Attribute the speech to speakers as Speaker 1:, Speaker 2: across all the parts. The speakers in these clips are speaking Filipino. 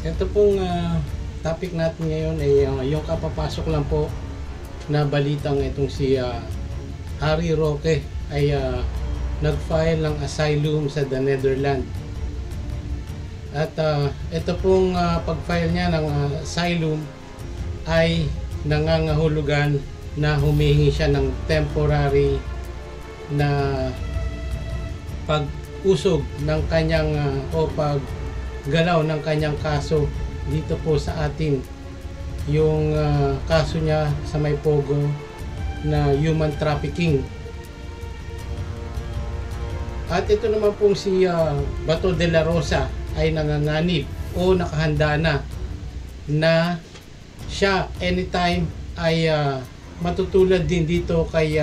Speaker 1: Ito pong topic natin ngayon ay yung kapapasok lang po na balitang itong si Harry Roque ay nag-file ng asylum sa the Netherlands. At ito pong pag-file niya ng asylum ay nangangahulugan na humihingi siya ng temporary na pag-usog ng kanyang o paggalaw ng kanyang kaso dito po sa atin, yung kaso niya sa may Pogo na human trafficking. At ito naman pong si Bato de la Rosa ay nanganganib o nakahanda na siya anytime ay matutulad din dito kay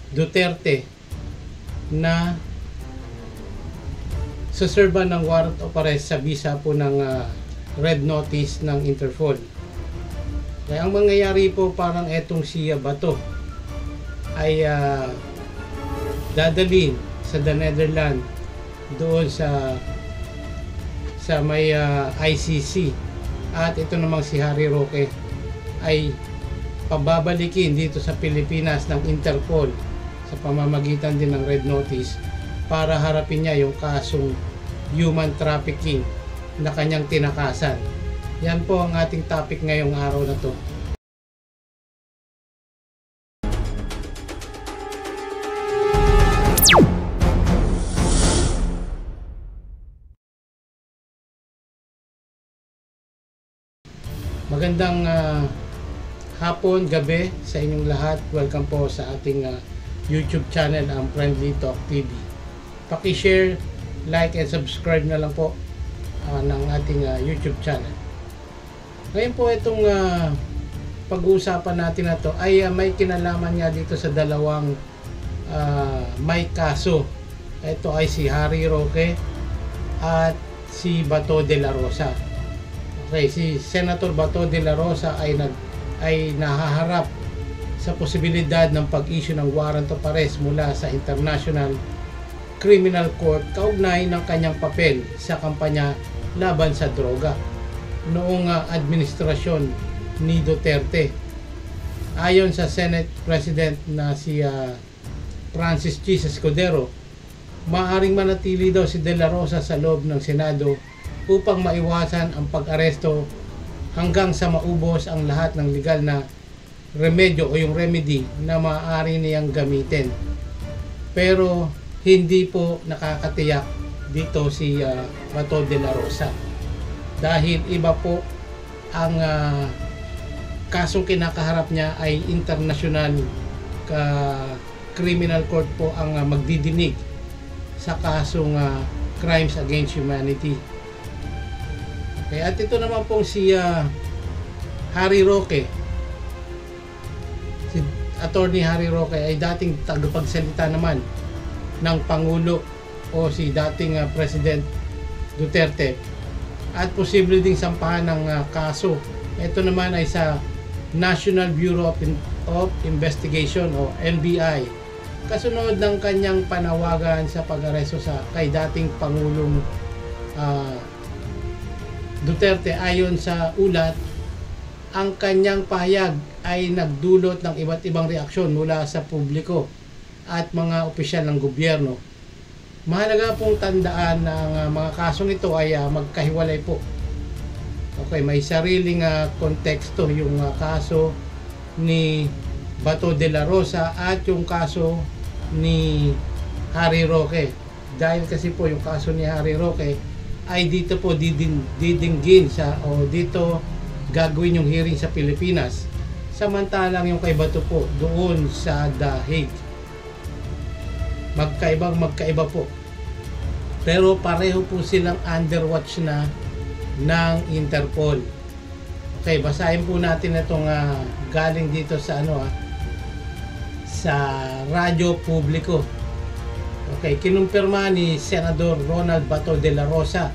Speaker 1: Duterte na suserba ng warrant of arrest sa visa po ng red notice ng Interpol. Kaya ang mangyayari po parang etong si Bato ay dadalhin sa the Netherlands doon sa may ICC, at ito namang si Harry Roque ay pababalikin dito sa Pilipinas ng Interpol sa pamamagitan din ng red notice para harapin niya yung kasong human trafficking na kanyang tinakasan. Yan po ang ating topic ngayong araw na to. Magandang hapon, gabi sa inyong lahat. Welcome po sa ating YouTube channel, ang Friendly Talk TV. Paki-share, like, and subscribe na lang po ng ating YouTube channel. Ngayon po itong pag-uusapan natin na to ay may kinalaman niya dito sa dalawang may kaso. Ito ay si Harry Roque at si Bato de la Rosa. Okay, si Senator Bato de la Rosa ay nahaharap sa posibilidad ng pag-issue ng warrant of arrest mula sa International Criminal Court kaugnay ng kanyang papel sa kampanya laban sa droga noong administrasyon ni Duterte. Ayon sa Senate President na si Francis G. Escudero, maaaring manatili daw si de la Rosa sa loob ng Senado upang maiwasan ang pag-aresto hanggang sa maubos ang lahat ng legal na remedyo o yung remedy na maaari niyang gamitin. Pero hindi po nakakatiyak dito si Bato de la Rosa dahil iba po ang kasong kinakaharap niya ay international criminal court po ang magdidinig sa kasong crimes against humanity. Okay, at ito naman pong si Harry Roque, si Attorney Harry Roque ay dating tagapagsalita naman ng Pangulo o si dating President Duterte at posible ding sampahan ng kaso. Ito naman ay sa National Bureau of Investigation o NBI kasunod ng kanyang panawagan sa pag-aresto kay dating Pangulong Duterte. Ayon sa ulat, ang kanyang pahayag ay nagdulot ng iba't ibang reaksyon mula sa publiko at mga opisyal ng gobyerno. Mahalaga pong tandaan na ang mga kasong ito ay magkahiwalay po. Okay, may sariling konteksto yung kaso ni Bato de la Rosa at yung kaso ni Harry Roque. Dahil kasi po yung kaso ni Harry Roque ay dito po didinggin o dito gagawin yung hearing sa Pilipinas, samantalang yung kay Bato po doon sa The Hague. Magkaiba po, pero pareho po silang underwatch na ng Interpol. Okay, basahin po natin itong galing dito sa sa Radyo Publiko. Okay, kinumpirma ni Senador Ronald Bato de la Rosa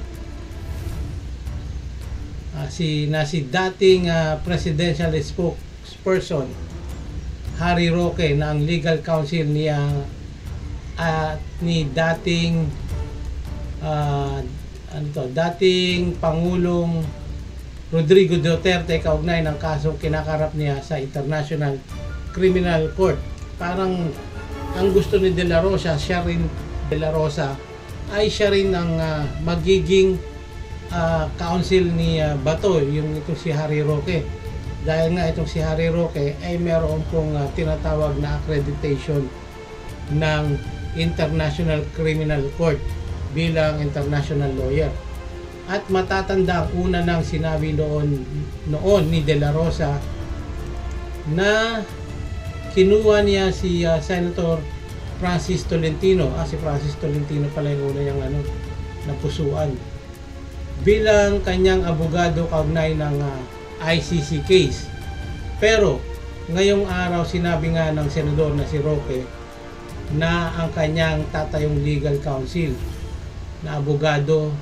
Speaker 1: si dating presidential spokesperson Harry Roque na ang legal counsel niya ni dating dating Pangulong Rodrigo Duterte kaugnay ng kasong kinakarap niya sa International Criminal Court. Parang ang gusto ni De La Rosa, ay siya rin ang magiging counsel ni Bato, yung itong si Harry Roque. Dahil nga itong si Harry Roque ay meron pong tinatawag na accreditation ng International Criminal Court bilang international lawyer. At matatanda ang una nang sinabi noon ni De La Rosa na kinuha niya si Senator Francis Tolentino. Si Francis Tolentino pala yung una niyang napusuan bilang kanyang abogado kaugnay ng ICC case. Pero ngayong araw sinabi nga ng senador na si Roque na ang kanyang tatayong legal counsel na abogado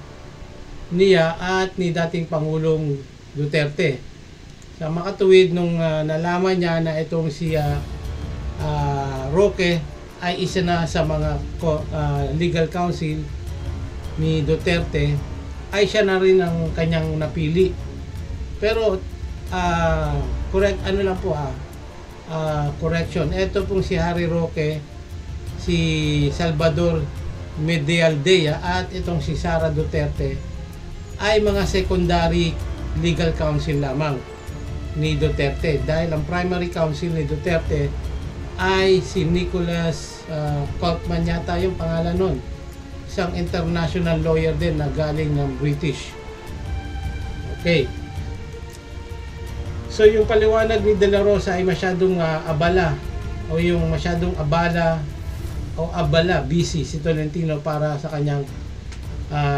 Speaker 1: niya at ni dating Pangulong Duterte. Sa makatuwid nung nalaman niya na itong si Roque ay isa na sa mga legal counsel ni Duterte, ay siya na rin ang kanyang napili. Pero correction, ito pong si Harry Roque, si Salvador Medialdea at itong si Sara Duterte ay mga secondary legal counsel lamang ni Duterte, dahil ang primary counsel ni Duterte ay si Nicholas Kaufman yata yung pangalan nun, isang international lawyer din na galing ng British. Okay, so yung paliwanag ni De La Rosa ay masyadong abala busy si Tolentino para sa kanyang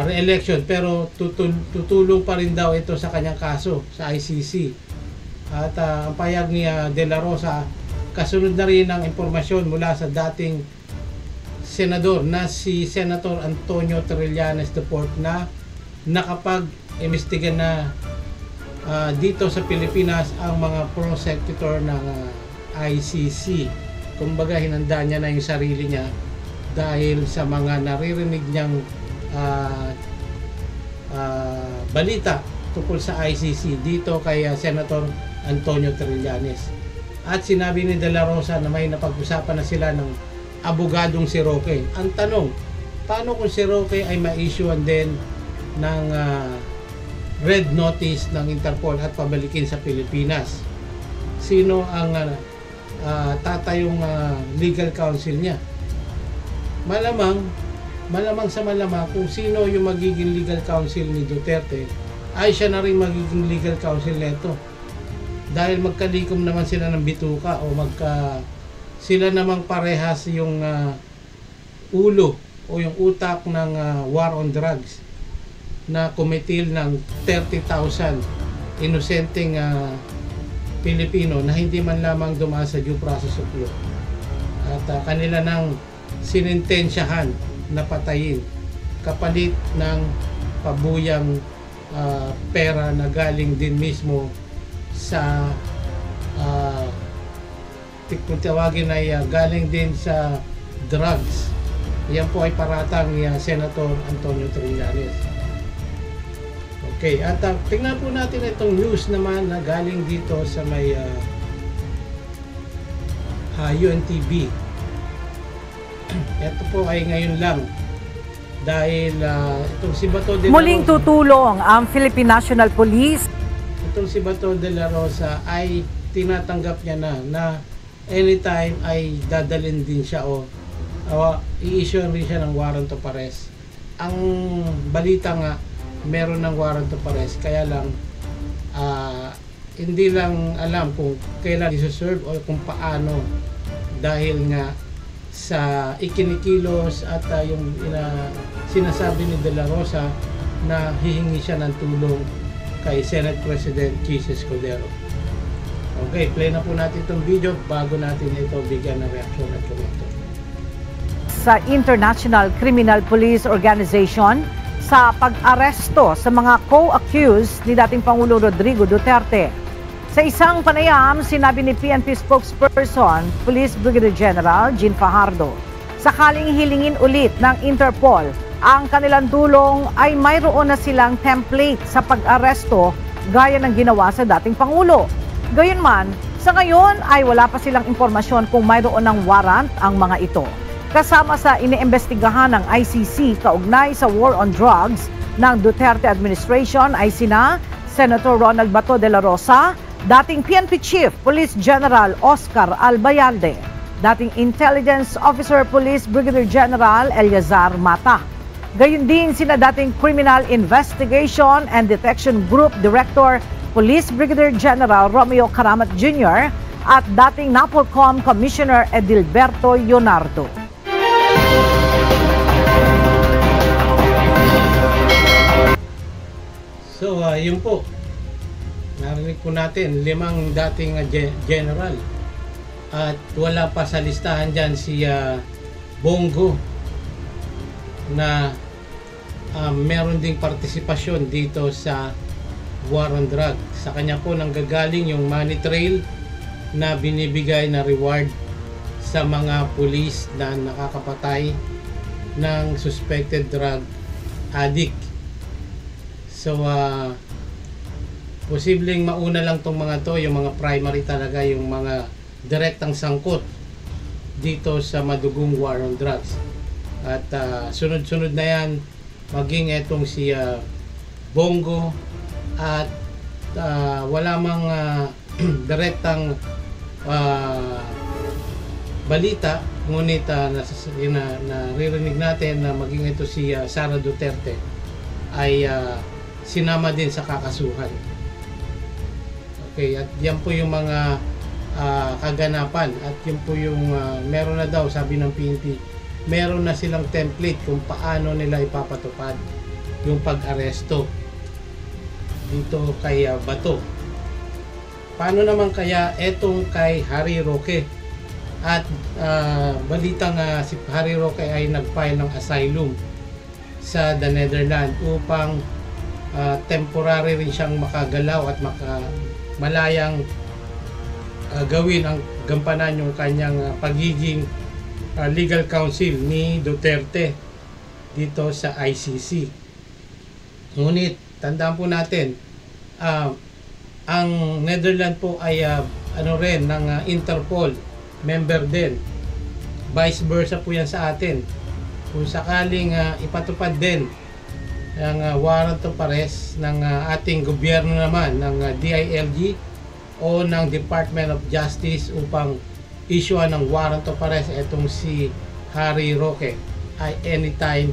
Speaker 1: re-election, pero tutulong pa rin daw ito sa kanyang kaso sa ICC. At ang payag ni De La Rosa, kasunod na rin ang impormasyon mula sa dating senador na si Senator Antonio Trillanes IV na nakapag-imbestiga na dito sa Pilipinas ang mga prosecutor ng ICC. Kumbaga hinanda niya na yung sarili niya dahil sa mga naririnig niyang balita tungkol sa ICC dito kay Senator Antonio Trillanes. At sinabi ni De La Rosa na may napag-usapan na sila ng abogadong si Roque. Ang tanong, paano kung si Roque ay ma-issuean din ng red notice ng Interpol at pabalikin sa Pilipinas? Sino ang tatayong legal counsel niya? Malamang kung sino yung magiging legal counsel ni Duterte, ay siya na rin magiging legal counsel nito. Dahil magkalikom naman sila ng bituka o sila namang parehas yung ulo o yung utak ng war on drugs na kumitil ng 30,000 inosenteng Pilipino na hindi man lamang dumaan sa due process of law. At kanila nang sinintensyahan na patayin kapalit ng pabuyang pera na galing din mismo sa kung tawagin ay galing din sa drugs. Yan po ay paratang ni Senator Antonio Trillanes. Okay, at tingnan po natin itong news naman na galing dito sa may UNTV. Ito po ay ngayon lang dahil itong si Bato de la Rosa,
Speaker 2: muling tutulong ang Philippine National Police.
Speaker 1: Itong si Bato de la Rosa ay tinatanggap niya na anytime ay dadalhin din siya o i-issue rin siya ng warrant of arrest. Ang balita nga meron ng warrant of arrest, kaya lang hindi lang alam kung kailan i-serve o kung paano, dahil nga sa ikinikilos at yung sinasabi ni De La Rosa na hihingi siya ng tulong kay Senate President Jesus Cordero. Okay, play na po natin itong video bago natin ito bigyan ng reaksyon at komento.
Speaker 2: Sa International Criminal Police Organization sa pag-aresto sa mga co-accused ni dating Pangulo Rodrigo Duterte. Sa isang panayam, sinabi ni PNP spokesperson, Police Brigadier General Jean Fajardo, sakaling hilingin ulit ng Interpol ang kanilang tulong ay mayroon na silang template sa pag-aresto gaya ng ginawa sa dating Pangulo. Gayunman, sa ngayon ay wala pa silang impormasyon kung mayroon ng warrant ang mga ito. Kasama sa iniimbestigahan ng ICC kaugnay sa war on drugs ng Duterte administration ay sina Senator Ronald Bato de la Rosa, dating PNP Chief Police General Oscar Albayalde, dating Intelligence Officer Police Brigadier General Eleazar Mata. Gayon din sina dating Criminal Investigation and Detection Group Director Police Brigadier General Romeo Karamat Jr. at dating NAPOLCOM Commissioner Edilberto Leonardo.
Speaker 1: So, yun po. Narinig po natin, 5 dating general. At wala pa sa listahan dyan si Bongo na meron ding partisipasyon dito sa war on drug. Sa kanya po nanggagaling yung money trail na binibigay na reward sa mga pulis na nakakapatay ng suspected drug addict. So, posibleng mauna lang tong mga to, yung mga primary talaga, yung mga direktang sangkot dito sa madugong war on drugs. At sunod-sunod na yan, maging etong si Bongo at wala mang direktang balita, ngunit naririnig natin na maging ito si Sara Duterte ay sinama din sa kakasuhan. Okay, at yan po yung mga kaganapan at yun po yung meron na daw, sabi ng PNP, meron na silang template kung paano nila ipapatupad yung pag-aresto dito kay Bato. Paano naman kaya etong kay Harry Roque? At balitang si Harry Roque ay nag-file ng asylum sa the Netherlands upang temporary rin siyang makagalaw at malayang gawin ang gampanan yung kanyang pagiging legal counsel ni Duterte dito sa ICC. Ngunit tandaan po natin, ang Netherlands po ay rin ng Interpol member din. Vice versa po yan sa atin. Kung sakaling ipatupad din ang warrant of arrest ng ating gobyerno naman ng DILG o ng Department of Justice upang issue ng warrant of arrest etong si Harry Roque, ay anytime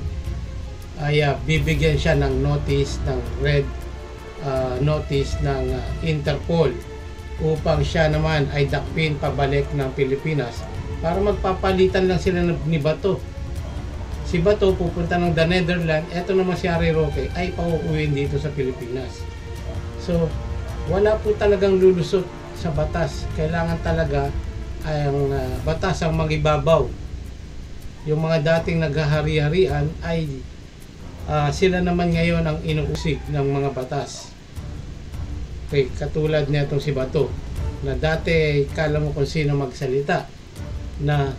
Speaker 1: ay bibigyan siya ng notice, ng red notice ng Interpol upang siya naman ay dakpin pabalik ng Pilipinas para magpapalitan lang sila ni Bato. Si Bato pupunta ng the Netherlands, eto naman si Harry Roque ay pauuwin dito sa Pilipinas. So, wala po talagang lulusot sa batas. Kailangan talaga ay ang batas ang magibabaw. Yung mga dating naghahari-harian ay sila naman ngayon ang inuusig ng mga batas. Okay, katulad nitong si Bato na dati kala mo kung sino magsalita na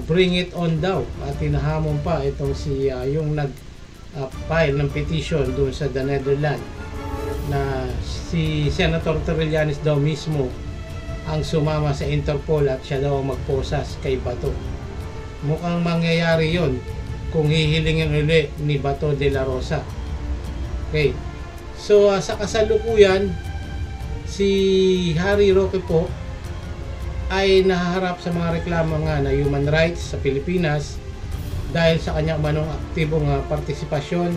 Speaker 1: bring it on daw at tinahamon pa itong si yung nag-file ng petition doon sa the Netherlands na si Senator Trillanes daw mismo ang sumama sa Interpol at siya daw magposas kay Bato. Mukhang mangyayari yon kung hihilingin uli ni Bato de la Rosa. Okay. So sa kasalukuyan, si Harry Roque po ay nahaharap sa mga reklamo nga na human rights sa Pilipinas dahil sa kanyang manong aktibong partisipasyon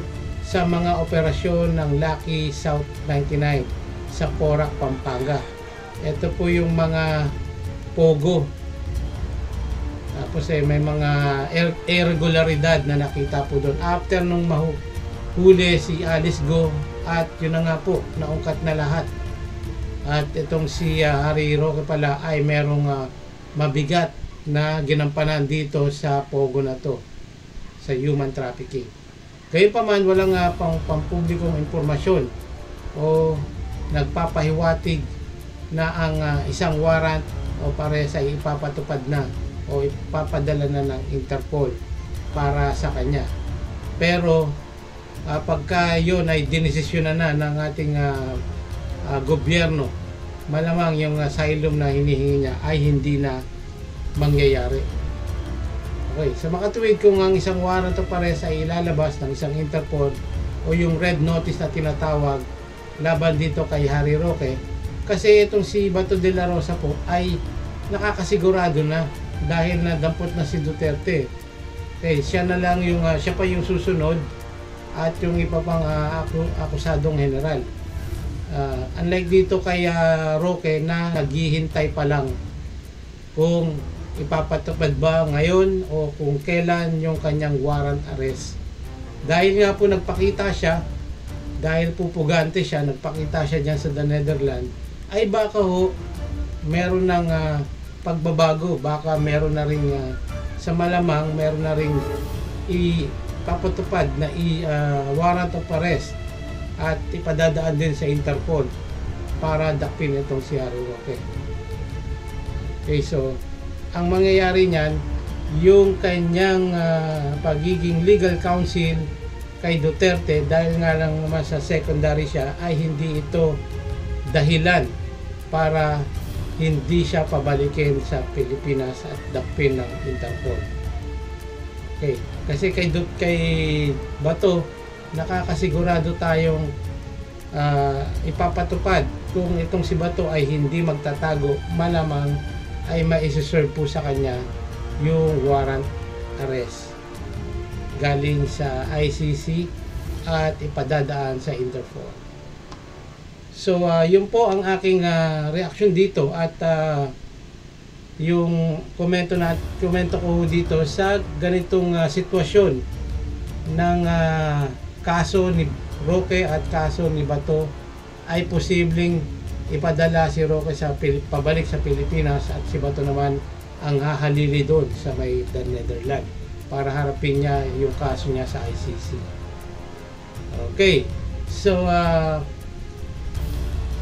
Speaker 1: sa mga operasyon ng Lucky South 99 sa Porac, Pampanga. Ito po yung mga pogo. Tapos may mga irregularidad na nakita po doon after nung mahuli si Alice Go at yun na nga po, naungkat na lahat. At itong si Harry Roque pala ay merong mabigat na ginampanan dito sa pogo na to, sa human trafficking. Gayunpaman, walang pampublikong impormasyon o nagpapahiwatig na ang isang warrant o pares ay ipapatupad na o ipapadala na ng Interpol para sa kanya. Pero pagka yun ay dinesisyonan na ng ating gobyerno, malamang yung asylum na hinihingi niya ay hindi na mangyayari. Okay, sa makatuwid kung ang isang warrant of arrest ay ilalabas ng isang Interpol o yung red notice na tinatawag laban dito kay Harry Roque, kasi itong si Bato de la Rosa po ay nakakasigurado na dahil nadampot na si Duterte. Okay, siya na lang yung siya pa yung susunod at yung iba pang akusadong general. Unlike dito kay Roque na naghihintay pa lang kung ipapatupad ba ngayon o kung kailan yung kanyang warrant arrest. Dahil nga po nagpakita siya, dahil pupugante siya, nagpakita siya dyan sa The Netherlands, ay baka ho meron ng pagbabago, baka meron na rin sa malamang meron na rin ipapatupad na warrant of arrest at ipadadaan din sa Interpol para dakpin itong si Harry Roque. Okay, so ang mangyayari niyan, yung kanyang pagiging legal counsel kay Duterte, dahil nga lang naman sa secondary siya, ay hindi ito dahilan para hindi siya pabalikin sa Pilipinas at dakpin ng Interpol. Okay, kasi kay Bato, nakakasigurado tayong ipapatupad kung itong si Bato ay hindi magtatago, malamang ay ma-serve po sa kanya yung warrant arrest galing sa ICC at ipadadaan sa Interpol. So yun po ang aking reaction dito at yung komento ko dito sa ganitong sitwasyon ng kaso ni Roque at kaso ni Bato ay posibleng ipadala si Roque pabalik sa Pilipinas at si Bato naman ang hahalili doon sa may The Netherlands para harapin niya yung kaso niya sa ICC. Okay, so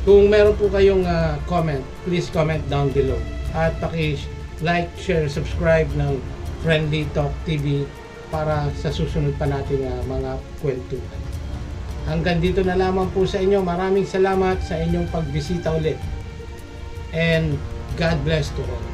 Speaker 1: kung meron po kayong comment, please comment down below at paki-like, share, subscribe ng Friendly Talk TV para sa susunod pa nating mga kwentuhan. Hanggang dito na lamang po sa inyo. Maraming salamat sa inyong pagbisita ulit. And God bless to all.